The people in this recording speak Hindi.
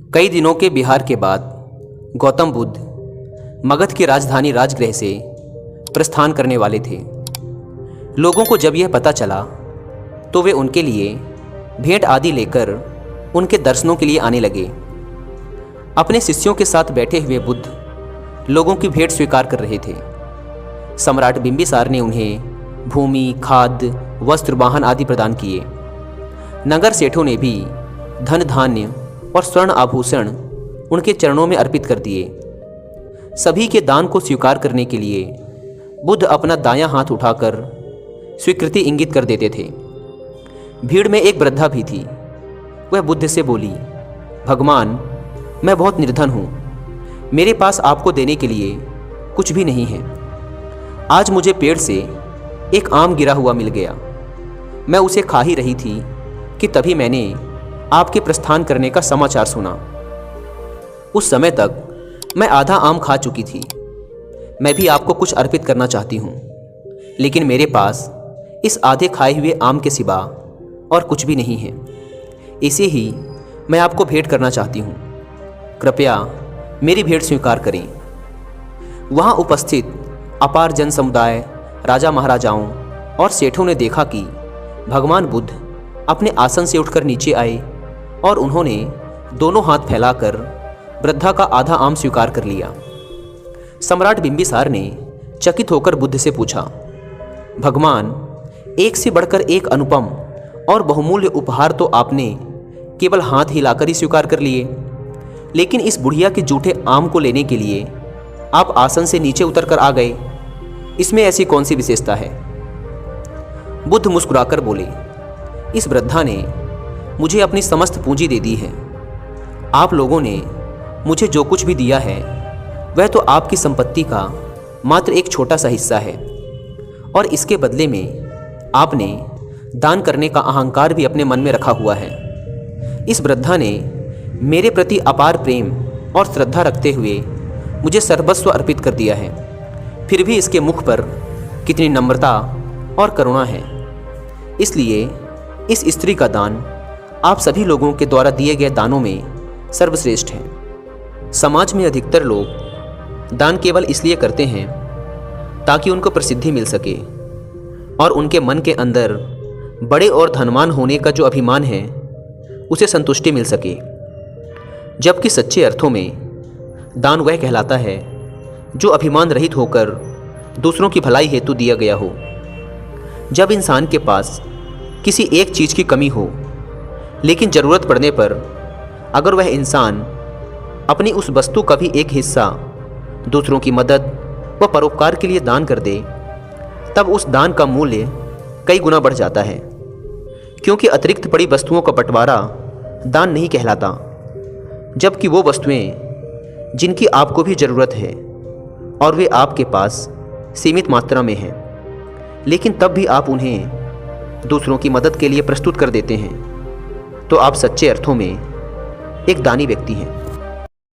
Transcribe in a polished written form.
कई दिनों के विहार के बाद गौतम बुद्ध मगध की राजधानी राजगृह से प्रस्थान करने वाले थे। लोगों को जब यह पता चला तो वे उनके लिए भेंट आदि लेकर उनके दर्शनों के लिए आने लगे। अपने शिष्यों के साथ बैठे हुए बुद्ध लोगों की भेंट स्वीकार कर रहे थे। सम्राट बिंबिसार ने उन्हें भूमि, खाद्य, वस्त्र, वाहन आदि प्रदान किए। नगर सेठों ने भी धन, धान्य और स्वर्ण आभूषण उनके चरणों में अर्पित कर दिए। सभी के दान को स्वीकार करने के लिए बुद्ध अपना दायां हाथ उठाकर स्वीकृति इंगित कर देते थे। भीड़ में एक वृद्धा भी थी। वह बुद्ध से बोली, भगवान, मैं बहुत निर्धन हूँ। मेरे पास आपको देने के लिए कुछ भी नहीं है। आज मुझे पेड़ से एक आम गिरा हुआ मिल गया। मैं उसे खा ही रही थी कि तभी मैंने आपके प्रस्थान करने का समाचार सुना। उस समय तक मैं आधा आम खा चुकी थी। मैं भी आपको कुछ अर्पित करना चाहती हूँ, लेकिन मेरे पास इस आधे खाए हुए आम के सिवा और कुछ भी नहीं है। इसे ही मैं आपको भेंट करना चाहती हूँ। कृपया मेरी भेंट स्वीकार करें। वहाँ उपस्थित अपार जन समुदाय, राजा महाराजाओं और सेठों ने देखा कि भगवान बुद्ध अपने आसन से उठकर नीचे आए और उन्होंने दोनों हाथ फैलाकर वृद्धा का आधा आम स्वीकार कर लिया। सम्राट बिंबिसार ने चकित होकर बुद्ध से पूछा, भगवान, एक से बढ़कर एक अनुपम और बहुमूल्य उपहार तो आपने केवल हाथ हिलाकर ही स्वीकार कर लिए, लेकिन इस बुढ़िया के जूठे आम को लेने के लिए आप आसन से नीचे उतर कर आ गए। इसमें ऐसी कौन सी विशेषता है? बुद्ध मुस्कुराकर बोले, इस वृद्धा ने मुझे अपनी समस्त पूंजी दे दी है। आप लोगों ने मुझे जो कुछ भी दिया है वह तो आपकी संपत्ति का मात्र एक छोटा सा हिस्सा है, और इसके बदले में आपने दान करने का अहंकार भी अपने मन में रखा हुआ है। इस वृद्धा ने मेरे प्रति अपार प्रेम और श्रद्धा रखते हुए मुझे सर्वस्व अर्पित कर दिया है, फिर भी इसके मुख पर कितनी नम्रता और करुणा है। इसलिए इस स्त्री का दान आप सभी लोगों के द्वारा दिए गए दानों में सर्वश्रेष्ठ है। समाज में अधिकतर लोग दान केवल इसलिए करते हैं ताकि उनको प्रसिद्धि मिल सके और उनके मन के अंदर बड़े और धनवान होने का जो अभिमान है उसे संतुष्टि मिल सके। जबकि सच्चे अर्थों में दान वह कहलाता है जो अभिमान रहित होकर दूसरों की भलाई हेतु दिया गया हो। जब इंसान के पास किसी एक चीज़ की कमी हो, लेकिन ज़रूरत पड़ने पर अगर वह इंसान अपनी उस वस्तु का भी एक हिस्सा दूसरों की मदद व परोपकार के लिए दान कर दे, तब उस दान का मूल्य कई गुना बढ़ जाता है। क्योंकि अतिरिक्त पड़ी वस्तुओं का बंटवारा दान नहीं कहलाता, जबकि वो वस्तुएं जिनकी आपको भी ज़रूरत है और वे आपके पास सीमित मात्रा में हैं, लेकिन तब भी आप उन्हें दूसरों की मदद के लिए प्रस्तुत कर देते हैं, तो आप सच्चे अर्थों में एक दानी व्यक्ति हैं।